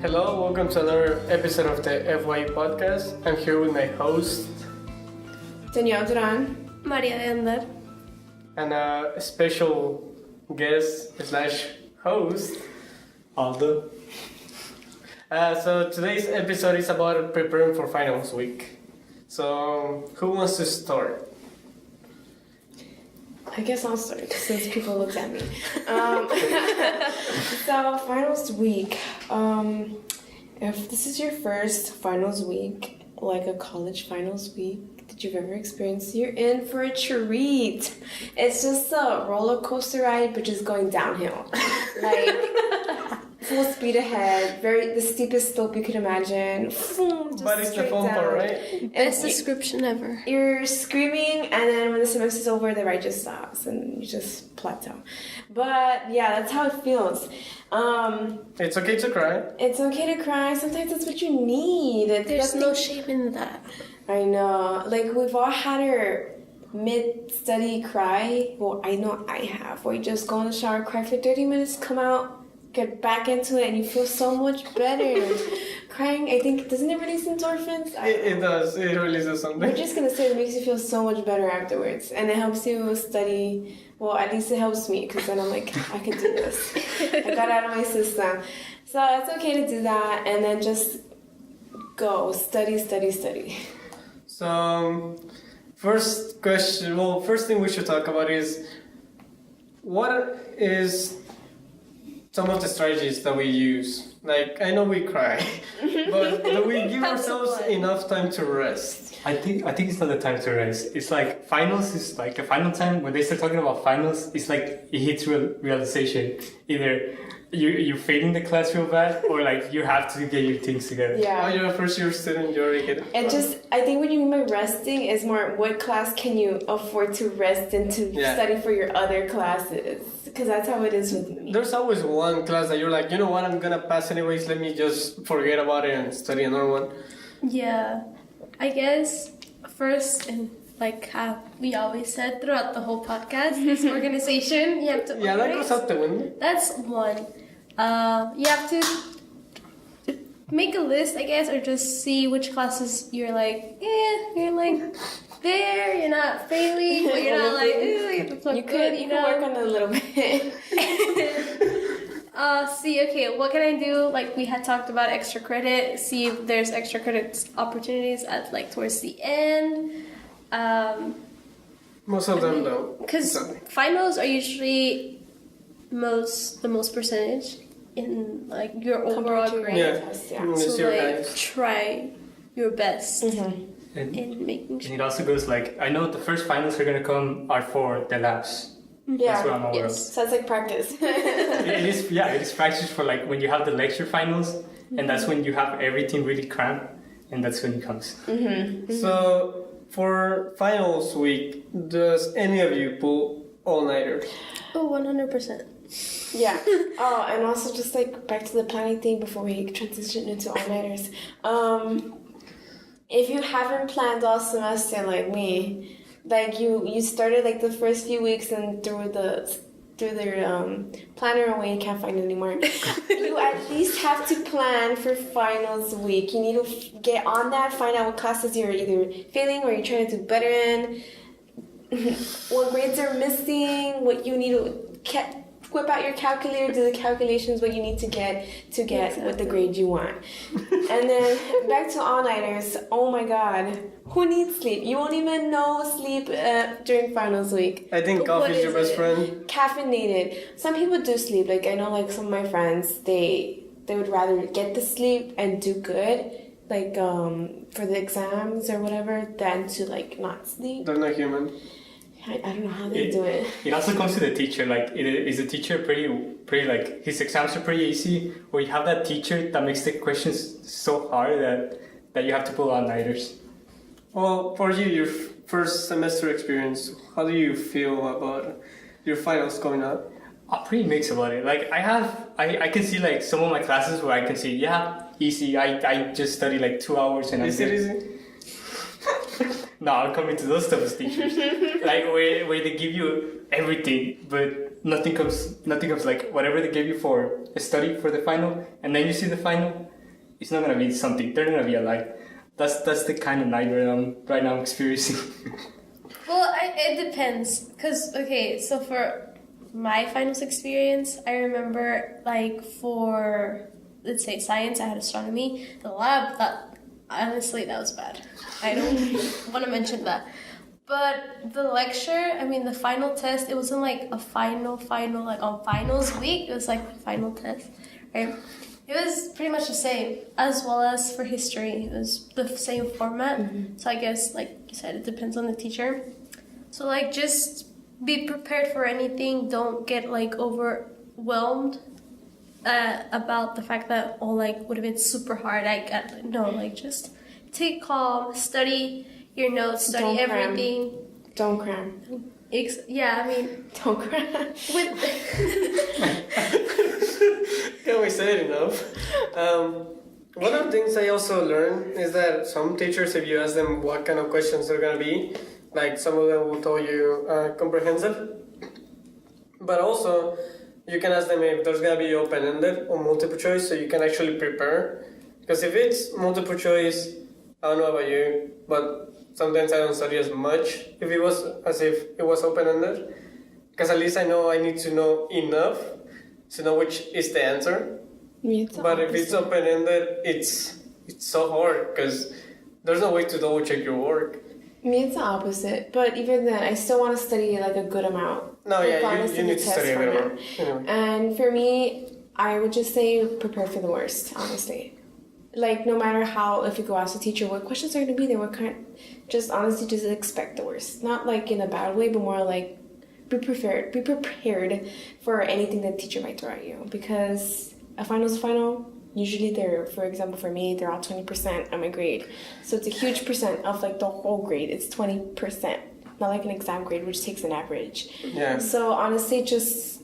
Hello, welcome to another episode of the FYE podcast. I'm here with my host Danielle Duran. María de Andar. and a special guest slash host, Aldo. So today's episode is about preparing for finals week. So who wants to start? I guess I'll start since people looked at me. So finals week. If this is your first finals week, like a college finals week that you've ever experienced, you're in for a treat. It's just a roller coaster ride, but just going downhill. Like full speed ahead, the steepest slope you could imagine. But it's the fun part, right? Best description ever. You're screaming, and then when the semester's over, the ride just stops, and you just plateau. But yeah, that's how it feels. It's okay to cry. It's okay to cry. Sometimes that's what you need. There's no shame in that. I know. Like, we've all had our mid-study cry. Well, I know I have. Where you just go in the shower, cry for 30 minutes, come out, get back into it, and you feel so much better. Crying, I think, doesn't it release endorphins? It does. It releases something. We're just gonna say it makes you feel so much better afterwards, and it helps you study. Well, at least it helps me, because then I'm like, I can do this. I got it out of my system. So it's okay to do that, and then just go study. So, first question. Well, first thing we should talk about is what is some of the strategies that we use. Like, I know we cry, but do we give ourselves enough time to rest? I think it's not the time to rest. It's like finals is like a final time. When they start talking about finals, it's like it hits realization. Either you're failing the class real bad, or like you have to get your things together. Yeah. Oh, you're a first year student, you already get it. And I think what you mean by resting is more what class can you afford to rest and to study for your other classes. Because that's how it is with me. There's always one class that you're like, you know what, I'm gonna pass anyways, let me just forget about it and study another one. Yeah. I guess first, and like how we always said throughout the whole podcast, is organization. You have to Yeah, that goes out the window. That's one. You have to make a list, I guess, or just see which classes you're like, you're like there, you're not failing, but you're not like, you could work on it a little bit. See, okay, what can I do? Like we had talked about extra credit, see if there's extra credit opportunities at like towards the end. Most of them don't. Because finals are usually the most percentage in like your overall grade. Yeah. So like try your best And in making sure. it also goes like, I know the first finals are gonna come are for the labs. Yeah. That's what I'm aware of. So it's like practice. It is practice for like when you have the lecture finals, and that's when you have everything really cramped, and that's when it comes. So, for finals week, does any of you pull all-nighter? Oh, 100%. Yeah. Oh, and also just like back to the planning thing before we transition into all-nighters. If you haven't planned all semester like me, like you started like the first few weeks and threw their planner away, you can't find it anymore. You at least have to plan for finals week. You need to get on that, find out what classes you're either failing or you're trying to do better in, what grades are missing, what you need to whip out your calculator, do the calculations, what you need to get what the grade you want. And then back to all-nighters. Oh my god, who needs sleep? You won't even know sleep during finals week. I think coffee is your best friend. Caffeinated. Some people do sleep. Like I know, like some of my friends, they would rather get the sleep and do good, like for the exams or whatever, than to like not sleep. They're not human. I don't know how they do it. It also comes to the teacher. Like, is the teacher pretty like his exams are pretty easy, or you have that teacher that makes the questions so hard that you have to pull all-nighters. Well, for you, your first semester experience, how do you feel about your finals coming up? I'm pretty mixed about it. Like I can see like some of my classes where I can see easy. I just study like 2 hours and Is it easy? No, I'm coming to those type of teachers. Like where they give you everything, but nothing comes like whatever they gave you for a study for the final, and then you see the final, it's not gonna be something. They're not gonna be alike. That's the kind of nightmare I'm right now experiencing. Well, it depends. Because, okay, so for my finals experience, I remember, like, for, let's say, science, I had astronomy. The lab, honestly, that was bad. I don't want to mention that. But the lecture, I mean, the final test, it wasn't, like, a final, like, on finals week. It was, like, the final test, right? It was pretty much the same, as well as for history. It was the same format. Mm-hmm. So I guess, like you said, it depends on the teacher. So, like, just be prepared for anything. Don't get, like, overwhelmed about the fact that, oh, like, what if it's super hard? No, like, just take calm, study your notes, study everything. Don't cram. Yeah, I mean... Don't cram. Can we say it enough? One of the things I also learned is that some teachers, if you ask them what kind of questions they're going to be, like some of them will tell you comprehensive, but also you can ask them if there's going to be open-ended or multiple choice, so you can actually prepare. Because if it's multiple choice, I don't know about you, but sometimes I don't study as much if it was open-ended, because at least I know I need to know enough to know which is the answer. But if it's open-ended, it's so hard because there's no way to double-check your work. Me, it's the opposite. But even then, I still want to study like a good amount. No, yeah, you need to study a good amount. Anyway. And for me, I would just say prepare for the worst, honestly. Like, no matter how, if you go ask the teacher, what questions are going to be there, just honestly, just expect the worst. Not like in a bad way, but more like, be prepared for anything that the teacher might throw at you. Because a final is a final. Usually they're, for example, for me, they're all 20% on my grade. So it's a huge percent of like the whole grade. It's 20%. Not like an exam grade, which takes an average. Yeah. So honestly, just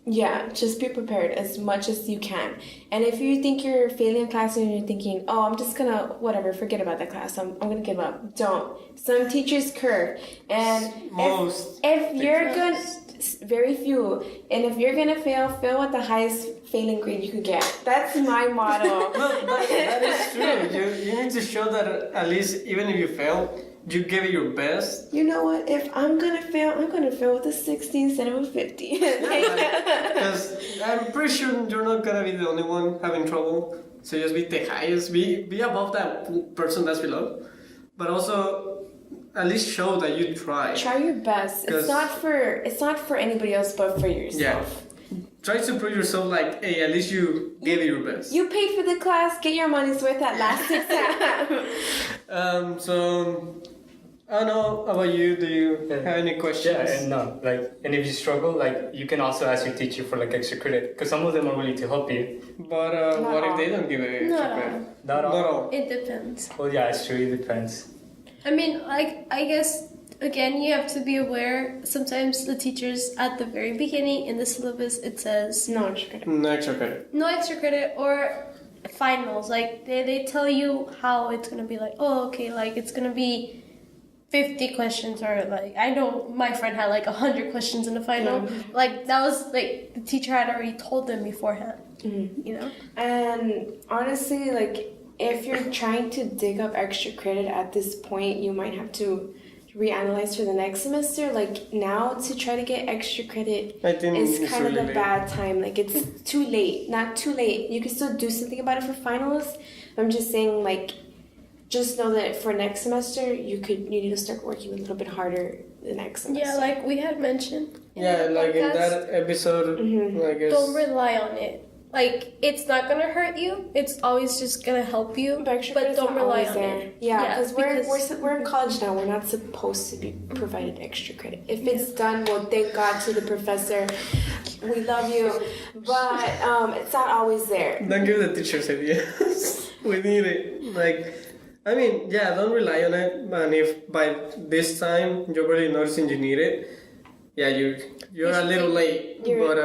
be prepared as much as you can. And if you think you're failing a class and you're thinking, oh, I'm just gonna, whatever, forget about that class. I'm gonna give up. Don't. Some teachers curve. And if you're good, very few. And if you're gonna fail with the highest failing grade you could get. That's my motto. No, that is true. You need to show that at least even if you fail, you give it your best. You know what? If I'm gonna fail with a 60 instead of a 50. Because I'm pretty sure you're not gonna be the only one having trouble. So just be the highest, be above that person that's below. But also, at least show that you try. Try your best. It's not for anybody else, but for yourself. Yeah. Try to prove yourself like, hey, at least you gave it your best. You paid for the class. Get your money's worth that last exam. So, I don't know about you. Do you have any questions? Yeah, and if you struggle, like, you can also ask your teacher for like extra credit, because some of them are willing to help you. But what if they don't give it extra credit? Not all. It depends. Well, yeah, it's true. It depends. I mean, like, I guess, again, you have to be aware. Sometimes the teachers, at the very beginning in the syllabus, it says... No extra credit. No extra credit. No extra credit or finals. Like, they tell you how it's going to be like, oh, okay, like, it's going to be 50 questions or, like, I know my friend had, like, 100 questions in the final. Mm-hmm. Like, that was, like, the teacher had already told them beforehand, you know? And honestly, like... If you're trying to dig up extra credit at this point, you might have to reanalyze for the next semester. Like, now to try to get extra credit is kind of a bad time. Like, it's too late. Not too late. You can still do something about it for finals. I'm just saying, like, just know that for next semester, you need to start working a little bit harder the next semester. Yeah, like we had mentioned. Yeah, like in that episode, I guess. Don't rely on it. Like, it's not gonna hurt you. It's always just gonna help you. But don't rely on it. Yeah, because we're in college now. We're not supposed to be provided extra credit. If it's done, well, thank God to the professor. We love you. But it's not always there. Don't give the teachers ideas. We need it. Like, I mean, yeah, don't rely on it. And if by this time you're really noticing you need it, yeah, you're a little late. But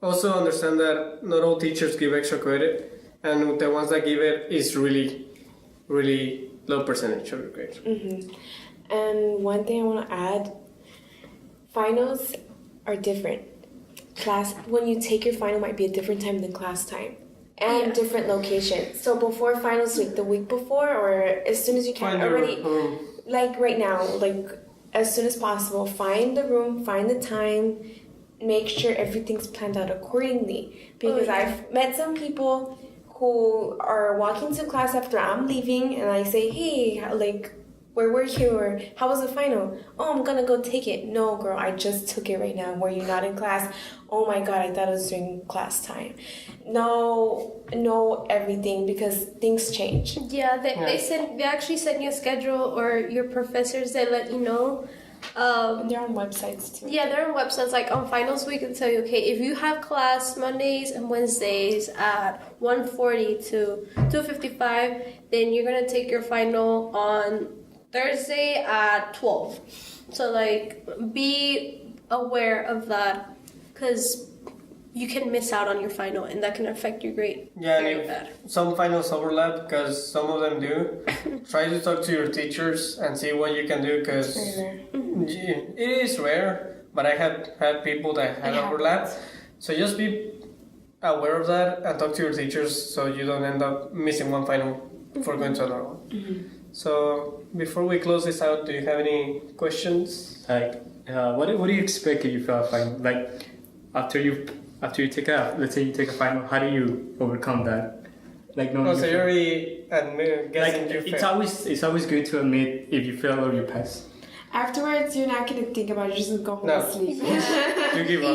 also understand that not all teachers give extra credit, and the ones that give it is really, really low percentage of your grade. Mm-hmm. And one thing I want to add, finals are different. Class, when you take your final, might be a different time than class time. And different location. So before finals week, the week before, or as soon as you can, Find your already, room. like right now, like as soon as possible, find the room, find the time, make sure everything's planned out accordingly. Because I've met some people who are walking to class after I'm leaving, and I say, hey, like, where were you? Or how was the final? Oh, I'm gonna go take it. No, girl, I just took it right now. Were you not in class? Oh my god, I thought it was during class time. Know everything, because things change. Yeah, they actually send you a schedule, or your professors, they let you know. They're on websites too. Yeah, they're on websites. Like on finals week, and tell you, okay, if you have class Mondays and Wednesdays at 1:40 to 2:55, then you're gonna take your final on Thursday at 12. So like, be aware of that, because you can miss out on your final, and that can affect your grade. Yeah, very and bad. if some finals overlap, because some of them do, try to talk to your teachers and see what you can do, because it is rare, but I have had people that had overlap. So just be aware of that and talk to your teachers so you don't end up missing one final for going to another one. So before we close this out, do you have any questions? Like, what do you expect if you fail a final? Like, after you take let's say you take a final, how do you overcome that? Like, no. So you already guessing like, you it's failed. always good to admit if you fail or you pass. Afterwards, you're not gonna think about it. You're just gonna go home No. and sleep. You give up.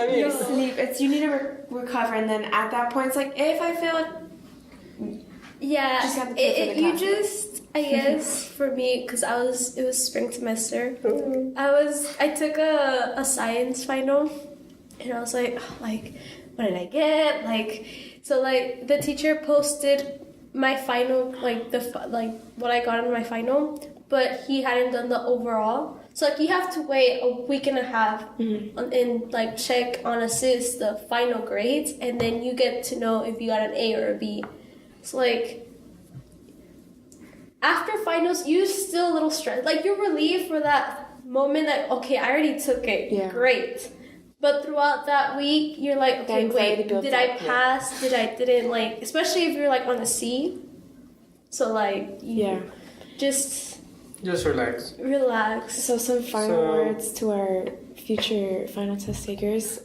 I mean, You sleep. You need to recover, and then at that point, it's like, if I failed, Yeah, Just have to pay for the you class. just, I guess, for me, because it was spring semester. I took a science final, and I was like, what did I get? Like, so like the teacher posted my final, like what I got in my final, but he hadn't done the overall. So like you have to wait a week and a half and like check on assist the final grades, and then you get to know if you got an A or a B. So like after finals, you're still a little stressed. Like you're relieved for that moment that okay, I already took it. Yeah. Great. But throughout that week, you're like, okay, anxiety wait, builds did I up, yeah. pass? Did I didn't, like, especially if you're like on a C. So like, just relax. relax. So some final words to our future final test takers.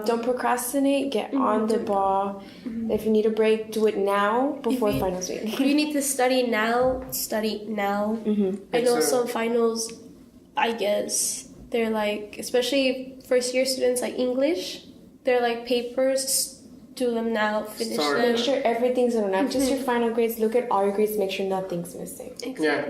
Don't procrastinate. Get on the ball. If you need a break, do it now before finals week. If you need to study now, study now. I know some finals, I guess, they're like, especially first year students like English, they're like papers, do them now, finish them. Make sure everything's in order, not just your final grades. Look at all your grades, make sure nothing's missing. Exactly. Yeah,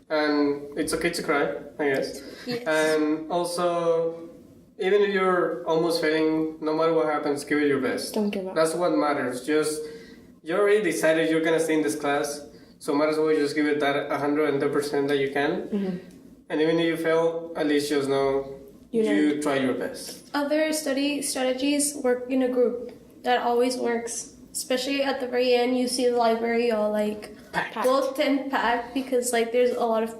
and it's okay to cry, I guess. Yes. And also, even if you're almost failing, no matter what happens, give it your best. Don't give up. That's what matters. Just, you already decided you're gonna stay in this class, so might as well just give it that 110% that you can. And even if you fail, at least just know you try your best. Other study strategies work in a group. That always works. Especially at the very end, you see the library all like both and packed because like there's a lot of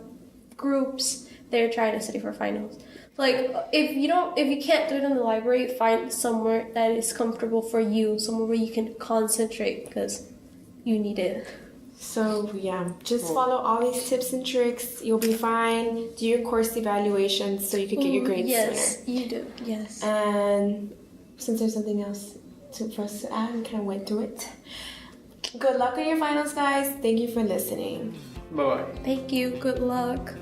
groups they're trying to study for finals. Like if you can't do it in the library, find somewhere that is comfortable for you, somewhere where you can concentrate because you need it. So yeah, just follow all these tips and tricks. You'll be fine. Do your course evaluations so you can get your grades yes, sooner. you do. Yes. And since there's something else for us to add, we kind of went through it. Good luck on your finals, guys. Thank you for listening. Bye-bye. Thank you. Good luck.